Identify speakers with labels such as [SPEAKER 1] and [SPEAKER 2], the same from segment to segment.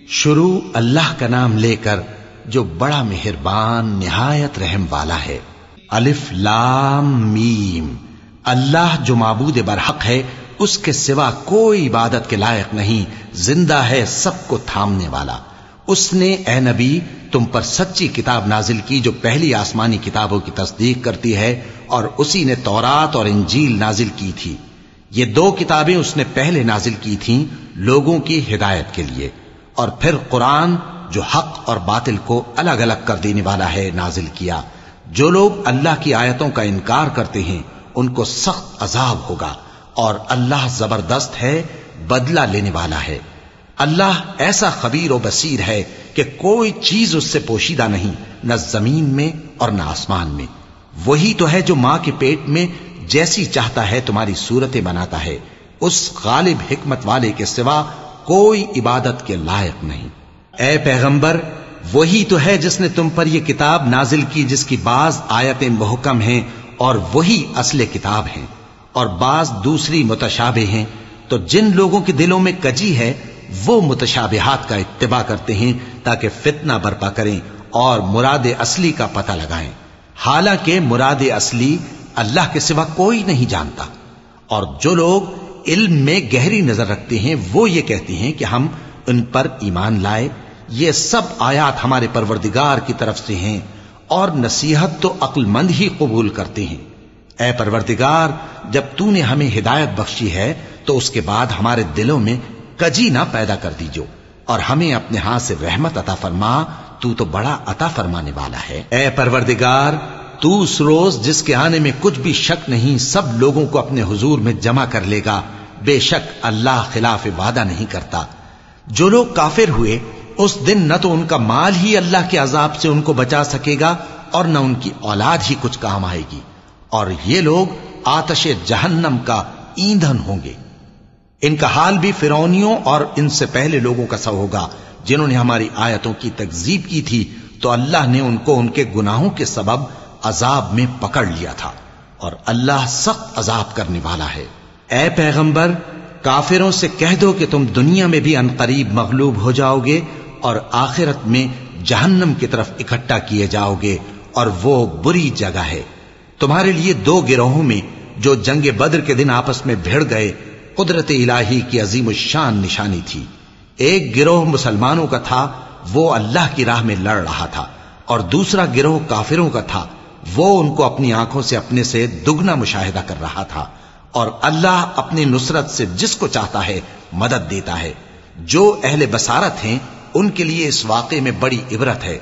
[SPEAKER 1] شروع اللہ کا نام لے کر جو بڑا مہربان نہایت رحم والا ہے۔ الف لام میم۔ اللہ جو معبود برحق ہے، اس کے سوا کوئی عبادت کے لائق نہیں، زندہ ہے، سب کو تھامنے والا۔ اس نے اے نبی تم پر سچی کتاب نازل کی جو پہلی آسمانی کتابوں کی تصدیق کرتی ہے، اور اسی نے تورات اور انجیل نازل کی تھی۔ یہ دو کتابیں اس نے پہلے نازل کی تھیں لوگوں کی ہدایت کے لیے، اور پھر قرآن جو حق اور باطل کو الگ الگ کر دینے والا ہے نازل کیا۔ جو لوگ اللہ کی آیتوں کا انکار کرتے ہیں ان کو سخت عذاب ہوگا، اور اللہ زبردست ہے، بدلہ لینے والا ہے۔ اللہ ایسا خبیر و بصیر ہے کہ کوئی چیز اس سے پوشیدہ نہیں، نہ زمین میں اور نہ آسمان میں۔ وہی تو ہے جو ماں کے پیٹ میں جیسی چاہتا ہے تمہاری صورتیں بناتا ہے، اس غالب حکمت والے کے سوا کوئی عبادت کے لائق نہیں۔ اے پیغمبر، وہی تو ہے جس نے تم پر یہ کتاب نازل کی جس کی بعض آیتیں محکم ہیں اور وہی اصل کتاب ہیں، اور بعض دوسری متشابہ ہیں۔ تو جن لوگوں کے دلوں میں کجی ہے وہ متشابہات کا اتباع کرتے ہیں تاکہ فتنہ برپا کریں اور مراد اصلی کا پتہ لگائیں، حالانکہ مراد اصلی اللہ کے سوا کوئی نہیں جانتا۔ اور جو لوگ علم میں گہری نظر رکھتے ہیں وہ یہ کہتے ہیں کہ ہم ان پر ایمان لائے۔ یہ سب آیات ہمارے پروردگار کی طرف سے ہیں، اور نصیحت تو عقل مند ہی قبول کرتے ہیں۔ اے پروردگار، جب تو نے ہمیں ہدایت بخشی ہے تو اس کے بعد ہمارے دلوں میں کجی نہ پیدا کر دیجو، اور ہمیں اپنے ہاتھ سے رحمت عطا فرما، تو بڑا عطا فرمانے والا ہے۔ اے پروردگار، تو اس روز جس کے آنے میں کچھ بھی شک نہیں سب لوگوں کو اپنے حضور میں جمع کر لے گا، بے شک اللہ خلاف وعدہ نہیں کرتا۔ جو لوگ کافر ہوئے اس دن نہ تو ان کا مال ہی اللہ کے عذاب سے ان کو بچا سکے گا اور نہ ان کی اولاد ہی کچھ کام آئے گی، اور یہ لوگ آتش جہنم کا ایندھن ہوں گے۔ ان کا حال بھی فرعونیوں اور ان سے پہلے لوگوں کا سا ہوگا جنہوں نے ہماری آیتوں کی تکذیب کی تھی، تو اللہ نے ان کو ان کے گناہوں کے سبب عذاب میں پکڑ لیا تھا، اور اللہ سخت عذاب کرنے والا ہے۔ اے پیغمبر، کافروں سے کہہ دو کہ تم دنیا میں بھی عنقریب مغلوب ہو جاؤ گے اور آخرت میں جہنم کی طرف اکٹھا کیے جاؤ گے، اور وہ بری جگہ ہے۔ تمہارے لیے دو گروہوں میں جو جنگ بدر کے دن آپس میں بھڑ گئے قدرت الہی کی عظیم الشان نشانی تھی۔ ایک گروہ مسلمانوں کا تھا، وہ اللہ کی راہ میں لڑ رہا تھا، اور دوسرا گروہ کافروں کا تھا، وہ ان کو اپنی آنکھوں سے اپنے سے دگنا مشاہدہ کر رہا تھا۔ اور اللہ اپنی نصرت سے جس کو چاہتا ہے مدد دیتا ہے۔ جو اہل بصارت ہیں ان کے لیے اس واقعے میں بڑی عبرت ہے۔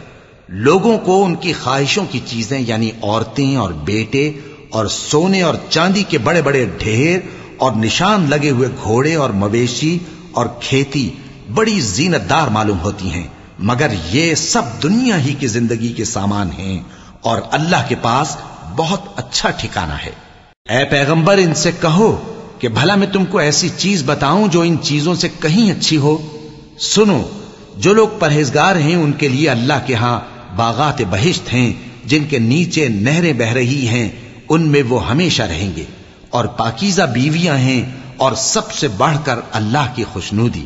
[SPEAKER 1] لوگوں کو ان کی خواہشوں کی چیزیں یعنی عورتیں اور بیٹے اور سونے اور چاندی کے بڑے بڑے ڈھیر اور نشان لگے ہوئے گھوڑے اور مویشی اور کھیتی بڑی زینت دار معلوم ہوتی ہیں، مگر یہ سب دنیا ہی کی زندگی کے سامان ہیں، اور اللہ کے پاس بہت اچھا ٹھکانہ ہے۔ اے پیغمبر، ان سے کہو کہ بھلا میں تم کو ایسی چیز بتاؤں جو ان چیزوں سے کہیں اچھی ہو؟ سنو، جو لوگ پرہیزگار ہیں ان کے لیے اللہ کے ہاں باغات بہشت ہیں جن کے نیچے نہریں بہ رہی ہیں، ان میں وہ ہمیشہ رہیں گے، اور پاکیزہ بیویاں ہیں، اور سب سے بڑھ کر اللہ کی خوشنودی۔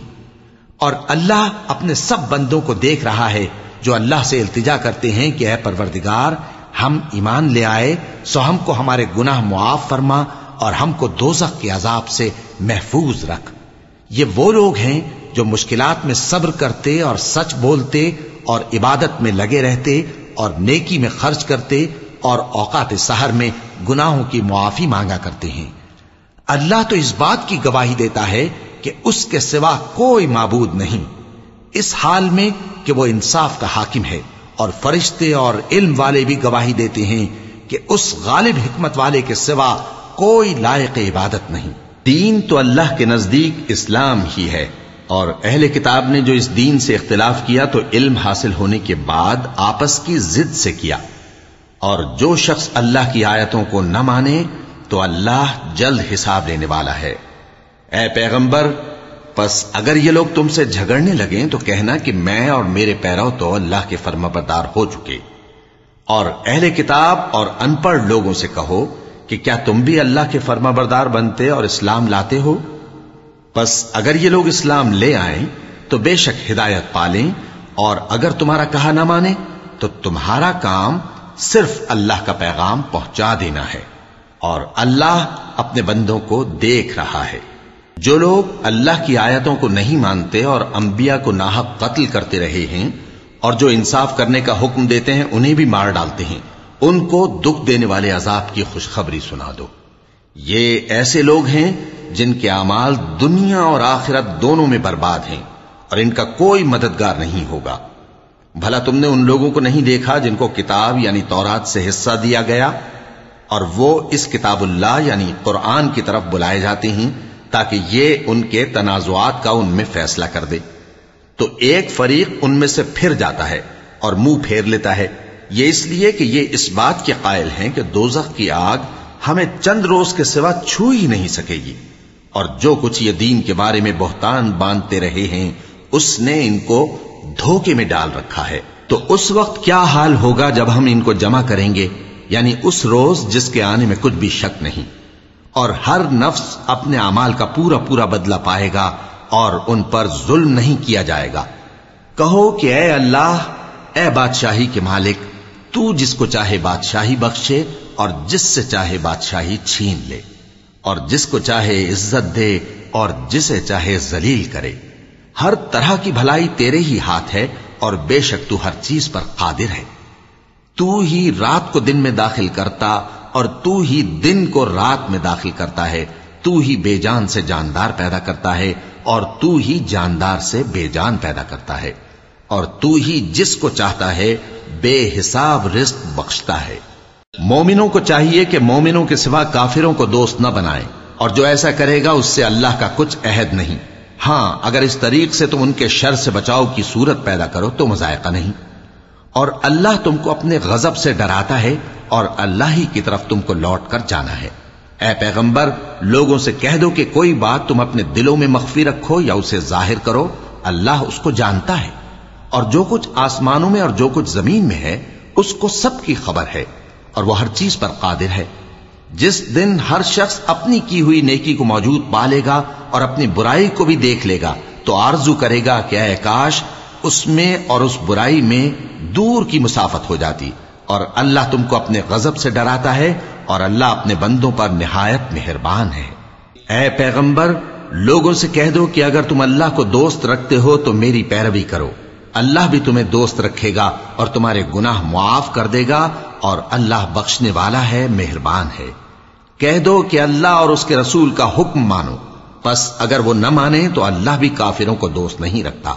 [SPEAKER 1] اور اللہ اپنے سب بندوں کو دیکھ رہا ہے جو اللہ سے التجا کرتے ہیں کہ اے پروردگار، ہم ایمان لے آئے سو ہم کو ہمارے گناہ معاف فرما اور ہم کو دوزخ کے عذاب سے محفوظ رکھ۔ یہ وہ لوگ ہیں جو مشکلات میں صبر کرتے اور سچ بولتے اور عبادت میں لگے رہتے اور نیکی میں خرچ کرتے اور اوقات سحر میں گناہوں کی معافی مانگا کرتے ہیں۔ اللہ تو اس بات کی گواہی دیتا ہے کہ اس کے سوا کوئی معبود نہیں، اس حال میں کہ وہ انصاف کا حاکم ہے، اور فرشتے اور علم والے بھی گواہی دیتے ہیں کہ اس غالب حکمت والے کے سوا کوئی لائق عبادت نہیں۔ دین تو اللہ کے نزدیک اسلام ہی ہے، اور اہل کتاب نے جو اس دین سے اختلاف کیا تو علم حاصل ہونے کے بعد آپس کی ضد سے کیا، اور جو شخص اللہ کی آیتوں کو نہ مانے تو اللہ جلد حساب لینے والا ہے۔ اے پیغمبر، پس اگر یہ لوگ تم سے جھگڑنے لگیں تو کہنا کہ میں اور میرے پیرو تو اللہ کے فرمانبردار ہو چکے، اور اہل کتاب اور ان پڑھ لوگوں سے کہو کہ کیا تم بھی اللہ کے فرمانبردار بنتے اور اسلام لاتے ہو؟ پس اگر یہ لوگ اسلام لے آئیں تو بے شک ہدایت پالیں، اور اگر تمہارا کہا نہ مانے تو تمہارا کام صرف اللہ کا پیغام پہنچا دینا ہے، اور اللہ اپنے بندوں کو دیکھ رہا ہے۔ جو لوگ اللہ کی آیتوں کو نہیں مانتے اور انبیاء کو ناحق قتل کرتے رہے ہیں، اور جو انصاف کرنے کا حکم دیتے ہیں انہیں بھی مار ڈالتے ہیں، ان کو دکھ دینے والے عذاب کی خوشخبری سنا دو۔ یہ ایسے لوگ ہیں جن کے اعمال دنیا اور آخرت دونوں میں برباد ہیں، اور ان کا کوئی مددگار نہیں ہوگا۔ بھلا تم نے ان لوگوں کو نہیں دیکھا جن کو کتاب یعنی تورات سے حصہ دیا گیا، اور وہ اس کتاب اللہ یعنی قرآن کی طرف بلائے جاتے ہیں تاکہ یہ ان کے تنازعات کا ان میں فیصلہ کر دے، تو ایک فریق ان میں سے پھر جاتا ہے اور منہ پھیر لیتا ہے، یہ اس لیے کہ یہ اس بات کے قائل ہیں کہ دوزخ کی آگ ہمیں چند روز کے سوا چھو ہی نہیں سکے گی، اور جو کچھ یہ دین کے بارے میں بہتان باندھتے رہے ہیں اس نے ان کو دھوکے میں ڈال رکھا ہے۔ تو اس وقت کیا حال ہوگا جب ہم ان کو جمع کریں گے، یعنی اس روز جس کے آنے میں کچھ بھی شک نہیں، اور ہر نفس اپنے اعمال کا پورا پورا بدلہ پائے گا، اور ان پر ظلم نہیں کیا جائے گا۔ کہو کہ اے اللہ، اے بادشاہی کے مالک، تو جس کو چاہے بادشاہی بخشے اور جس سے چاہے بادشاہی چھین لے، اور جس کو چاہے عزت دے اور جسے چاہے ذلیل کرے۔ ہر طرح کی بھلائی تیرے ہی ہاتھ ہے، اور بے شک تو ہر چیز پر قادر ہے۔ تو ہی رات کو دن میں داخل کرتا اور تو ہی دن کو رات میں داخل کرتا ہے، تو ہی بے جان سے جاندار پیدا کرتا ہے اور تو ہی جاندار سے بے جان پیدا کرتا ہے، اور تو ہی جس کو چاہتا ہے بے حساب رزق بخشتا ہے۔ مومنوں کو چاہیے کہ مومنوں کے سوا کافروں کو دوست نہ بنائیں، اور جو ایسا کرے گا اس سے اللہ کا کچھ عہد نہیں۔ ہاں اگر اس طریق سے تم ان کے شر سے بچاؤ کی صورت پیدا کرو تو مذائقہ نہیں، اور اللہ تم کو اپنے غضب سے ڈراتا ہے، اور اللہ ہی کی طرف تم کو لوٹ کر جانا ہے۔ اے پیغمبر، لوگوں سے کہہ دو کہ کوئی بات تم اپنے دلوں میں مخفی رکھو یا اسے ظاہر کرو، اللہ اس کو جانتا ہے، اور جو کچھ آسمانوں میں اور جو کچھ زمین میں ہے اس کو سب کی خبر ہے، اور وہ ہر چیز پر قادر ہے۔ جس دن ہر شخص اپنی کی ہوئی نیکی کو موجود پا لے گا اور اپنی برائی کو بھی دیکھ لے گا تو آرزو کرے گا کہ اے کاش اس میں اور اس برائی میں دور کی مسافت ہو جاتی، اور اللہ تم کو اپنے غضب سے ڈراتا ہے، اور اللہ اپنے بندوں پر نہایت مہربان ہے۔ اے پیغمبر، لوگوں سے کہہ دو کہ اگر تم اللہ کو دوست رکھتے ہو تو میری پیروی کرو، اللہ بھی تمہیں دوست رکھے گا اور تمہارے گناہ معاف کر دے گا، اور اللہ بخشنے والا ہے، مہربان ہے۔ کہہ دو کہ اللہ اور اس کے رسول کا حکم مانو، پس اگر وہ نہ مانے تو اللہ بھی کافروں کو دوست نہیں رکھتا۔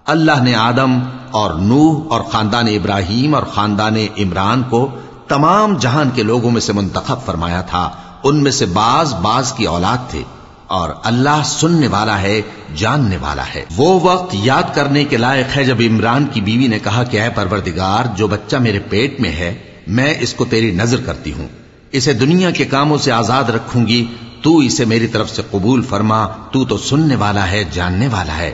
[SPEAKER 1] اللہ نے آدم اور نوح اور خاندان ابراہیم اور خاندان عمران کو تمام جہان کے لوگوں میں سے منتخب فرمایا تھا، ان میں سے بعض کی اولاد تھے، اور اللہ سننے والا ہے، جاننے والا ہے۔ وہ وقت یاد کرنے کے لائق ہے جب عمران کی بیوی نے کہا کہ اے پروردگار، جو بچہ میرے پیٹ میں ہے میں اس کو تیری نظر کرتی ہوں، اسے دنیا کے کاموں سے آزاد رکھوں گی، تو اسے میری طرف سے قبول فرما، تو سننے والا ہے، جاننے والا ہے۔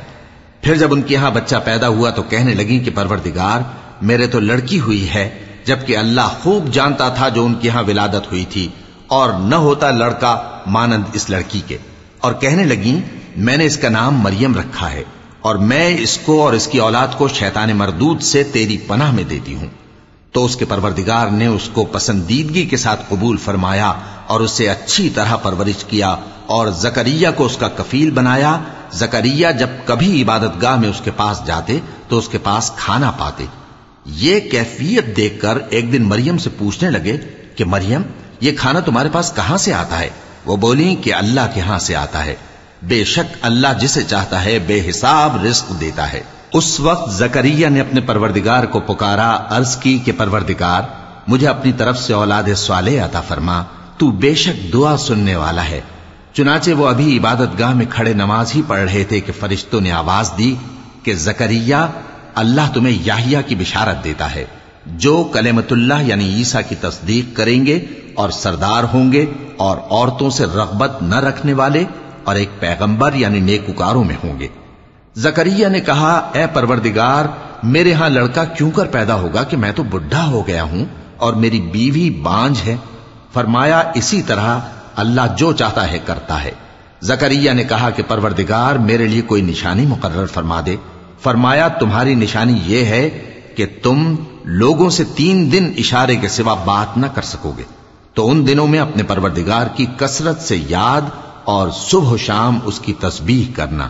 [SPEAKER 1] پھر جب ان کے ہاں بچہ پیدا ہوا تو کہنے لگی کہ پروردگار، میرے تو لڑکی ہوئی ہے، جبکہ اللہ خوب جانتا تھا جو ان کے ہاں ولادت ہوئی تھی، اور نہ ہوتا لڑکا مانند اس لڑکی کے۔ اور کہنے لگیں میں نے اس کا نام مریم رکھا ہے، اور میں اس کو اور اس کی اولاد کو شیطان مردود سے تیری پناہ میں دیتی ہوں۔ تو اس کے پروردگار نے اس کو پسندیدگی کے ساتھ قبول فرمایا اور اسے اچھی طرح پرورش کیا، اور زکریا کو اس کا کفیل بنایا۔ زکریا جب کبھی عبادت گاہ میں اس کے پاس جاتے تو اس کے پاس کھانا پاتے۔ یہ کیفیت دیکھ کر ایک دن مریم سے پوچھنے لگے کہ مریم، یہ کھانا تمہارے پاس کہاں سے آتا ہے؟ وہ بولی کہ اللہ کے ہاں سے آتا ہے، بے شک اللہ جسے چاہتا ہے بے حساب رزق دیتا ہے۔ اس وقت زکریا نے اپنے پروردگار کو پکارا، عرض کی کہ پروردگار، مجھے اپنی طرف سے اولاد صالح عطا فرما، تو بے شک دعا سننے والا ہے۔ چنانچہ وہ ابھی عبادت گاہ میں کھڑے نماز ہی پڑھ رہے تھے کہ فرشتوں نے آواز دی کہ زکریا، اللہ تمہیں یحییٰ کی بشارت دیتا ہے، جو کلمۃ اللہ یعنی عیسیٰ کی تصدیق کریں گے اور سردار ہوں گے، اور عورتوں سے رغبت نہ رکھنے والے، اور ایک پیغمبر یعنی نیکوکاروں میں ہوں گے۔ زکریا نے کہا، اے پروردگار، میرے ہاں لڑکا کیوں کر پیدا ہوگا کہ میں تو بڈھا ہو گیا ہوں اور میری بیوی بانجھ ہے۔ فرمایا، اسی طرح اللہ جو چاہتا ہے کرتا ہے۔ زکریا نے کہا کہ پروردگار میرے لیے کوئی نشانی مقرر فرما دے۔ فرمایا تمہاری نشانی یہ ہے کہ تم لوگوں سے 3 دن اشارے کے سوا بات نہ کر سکو گے، تو ان دنوں میں اپنے پروردگار کی کثرت سے یاد اور صبح و شام اس کی تسبیح کرنا۔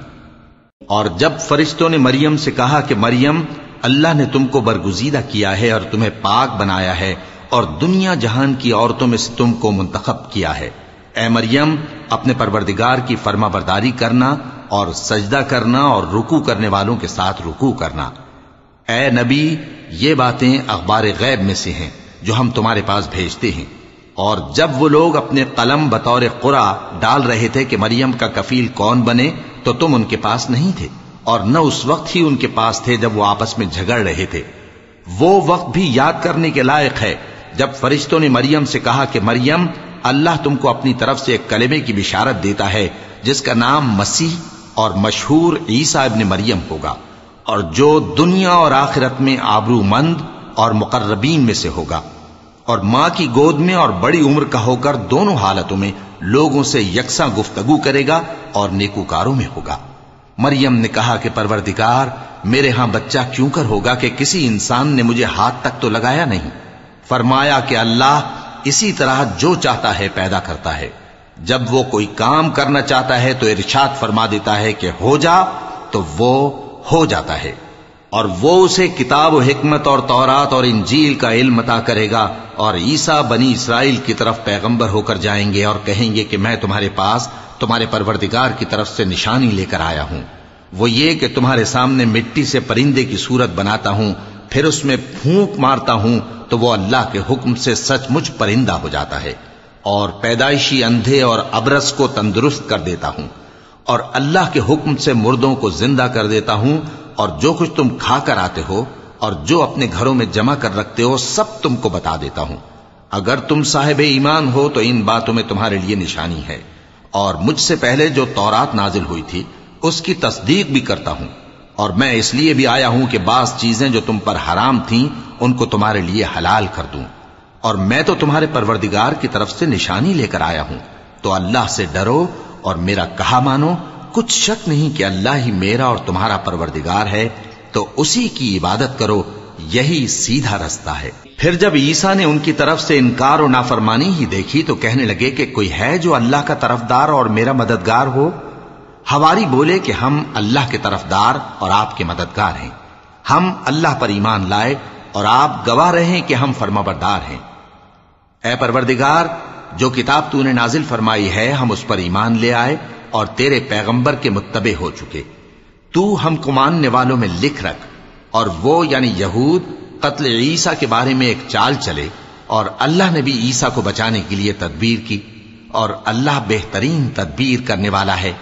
[SPEAKER 1] اور جب فرشتوں نے مریم سے کہا کہ مریم، اللہ نے تم کو برگزیدہ کیا ہے اور تمہیں پاک بنایا ہے اور دنیا جہان کی عورتوں میں سے تم کو منتخب کیا ہے، اے مریم اپنے پروردگار کی فرما برداری کرنا اور سجدہ کرنا اور رکوع کرنے والوں کے ساتھ رکوع کرنا۔ اے نبی، یہ باتیں اخبار غیب میں سے ہیں جو ہم تمہارے پاس بھیجتے ہیں۔ اور جب وہ لوگ اپنے قلم بطور قرعہ ڈال رہے تھے کہ مریم کا کفیل کون بنے، تو تم ان کے پاس نہیں تھے، اور نہ اس وقت ہی ان کے پاس تھے جب وہ آپس میں جھگڑ رہے تھے۔ وہ وقت بھی یاد کرنے کے لائق ہے جب فرشتوں نے مریم سے کہا کہ مریم، اللہ تم کو اپنی طرف سے ایک کلمے کی بشارت دیتا ہے جس کا نام مسیح اور مشہور عیسیٰ ابن مریم ہوگا، اور جو دنیا اور آخرت میں آبرو مند اور مقربین میں سے ہوگا، اور ماں کی گود میں اور بڑی عمر کا ہو کر دونوں حالتوں میں لوگوں سے یکساں گفتگو کرے گا اور نیکوکاروں میں ہوگا۔ مریم نے کہا کہ پروردگار، میرے ہاں بچہ کیوں کر ہوگا کہ کسی انسان نے مجھے ہاتھ تک تو لگایا نہیں۔ فرمایا کہ اللہ اسی طرح جو چاہتا ہے پیدا کرتا ہے، جب وہ کوئی کام کرنا چاہتا ہے تو ارشاد فرما دیتا ہے کہ ہو جا، تو وہ ہو جاتا ہے۔ اور وہ اسے کتاب و حکمت اور تورات اور انجیل کا علم عطا کرے گا، اور عیسیٰ بنی اسرائیل کی طرف پیغمبر ہو کر جائیں گے اور کہیں گے کہ میں تمہارے پاس تمہارے پروردگار کی طرف سے نشانی لے کر آیا ہوں، وہ یہ کہ تمہارے سامنے مٹی سے پرندے کی صورت بناتا ہوں، پھر اس میں پھونک مارتا ہوں تو وہ اللہ کے حکم سے سچ مچ پرندہ ہو جاتا ہے، اور پیدائشی اندھے اور ابرص کو تندرست کر دیتا ہوں، اور اللہ کے حکم سے مردوں کو زندہ کر دیتا ہوں، اور جو کچھ تم کھا کر آتے ہو اور جو اپنے گھروں میں جمع کر رکھتے ہو سب تم کو بتا دیتا ہوں۔ اگر تم صاحب ایمان ہو تو ان باتوں میں تمہارے لیے نشانی ہے، اور مجھ سے پہلے جو تورات نازل ہوئی تھی اس کی تصدیق بھی کرتا ہوں، اور میں اس لیے بھی آیا ہوں کہ بعض چیزیں جو تم پر حرام تھیں ان کو تمہارے لیے حلال کر دوں، اور میں تو تمہارے پروردگار کی طرف سے نشانی لے کر آیا ہوں، تو اللہ سے ڈرو اور میرا کہا مانو۔ کچھ شک نہیں کہ اللہ ہی میرا اور تمہارا پروردگار ہے، تو اسی کی عبادت کرو، یہی سیدھا رستہ ہے۔ پھر جب عیسیٰ نے ان کی طرف سے انکار و نافرمانی ہی دیکھی تو کہنے لگے کہ کوئی ہے جو اللہ کا طرفدار اور میرا مددگار ہو؟ حواری بولے کہ ہم اللہ کے طرفدار اور آپ کے مددگار ہیں، ہم اللہ پر ایمان لائے اور آپ گواہ رہیں کہ ہم فرمانبردار ہیں۔ اے پروردگار، جو کتاب تو نے نازل فرمائی ہے ہم اس پر ایمان لے آئے اور تیرے پیغمبر کے متبع ہو چکے، تو ہم کو ماننے والوں میں لکھ رکھ۔ اور وہ یعنی یہود قتل عیسیٰ کے بارے میں ایک چال چلے، اور اللہ نے بھی عیسیٰ کو بچانے کے لیے تدبیر کی، اور اللہ بہترین تدبیر کرنے والا ہے۔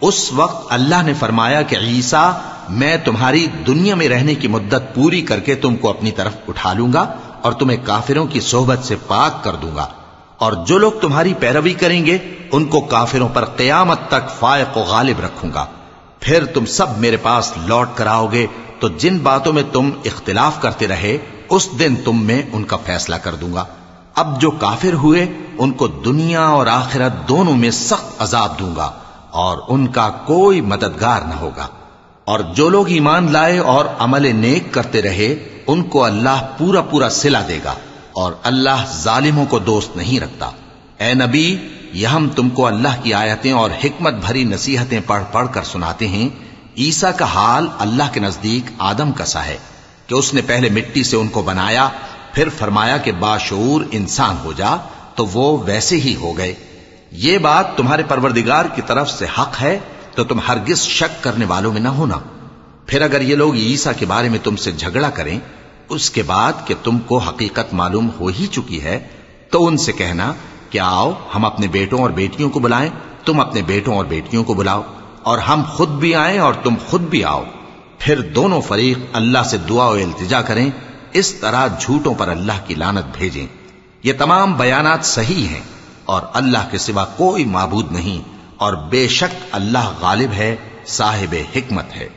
[SPEAKER 1] اس وقت اللہ نے فرمایا کہ عیسیٰ، میں تمہاری دنیا میں رہنے کی مدت پوری کر کے تم کو اپنی طرف اٹھا لوں گا اور تمہیں کافروں کی صحبت سے پاک کر دوں گا، اور جو لوگ تمہاری پیروی کریں گے ان کو کافروں پر قیامت تک فائق و غالب رکھوں گا۔ پھر تم سب میرے پاس لوٹ کر آؤ گے تو جن باتوں میں تم اختلاف کرتے رہے اس دن تم میں ان کا فیصلہ کر دوں گا۔ اب جو کافر ہوئے ان کو دنیا اور آخرت دونوں میں سخت عذاب دوں گا، اور ان کا کوئی مددگار نہ ہوگا۔ اور جو لوگ ایمان لائے اور عمل نیک کرتے رہے ان کو اللہ پورا پورا صلہ دے گا، اور اللہ ظالموں کو دوست نہیں رکھتا۔ اے نبی، یہ ہم تم کو اللہ کی آیتیں اور حکمت بھری نصیحتیں پڑھ پڑھ کر سناتے ہیں۔ عیسیٰ کا حال اللہ کے نزدیک آدم کا سا ہے کہ اس نے پہلے مٹی سے ان کو بنایا، پھر فرمایا کہ باشعور انسان ہو جا، تو وہ ویسے ہی ہو گئے۔ یہ بات تمہارے پروردگار کی طرف سے حق ہے، تو تم ہرگز شک کرنے والوں میں نہ ہونا۔ پھر اگر یہ لوگ عیسیٰ کے بارے میں تم سے جھگڑا کریں اس کے بعد کہ تم کو حقیقت معلوم ہو ہی چکی ہے، تو ان سے کہنا کہ آؤ ہم اپنے بیٹوں اور بیٹیوں کو بلائیں، تم اپنے بیٹوں اور بیٹیوں کو بلاؤ، اور ہم خود بھی آئیں اور تم خود بھی آؤ، پھر دونوں فریق اللہ سے دعا و التجا کریں، اس طرح جھوٹوں پر اللہ کی لعنت بھیجیں۔ یہ تمام بیانات صحیح ہیں، اور اللہ کے سوا کوئی معبود نہیں، اور بے شک اللہ غالب ہے، صاحب حکمت ہے۔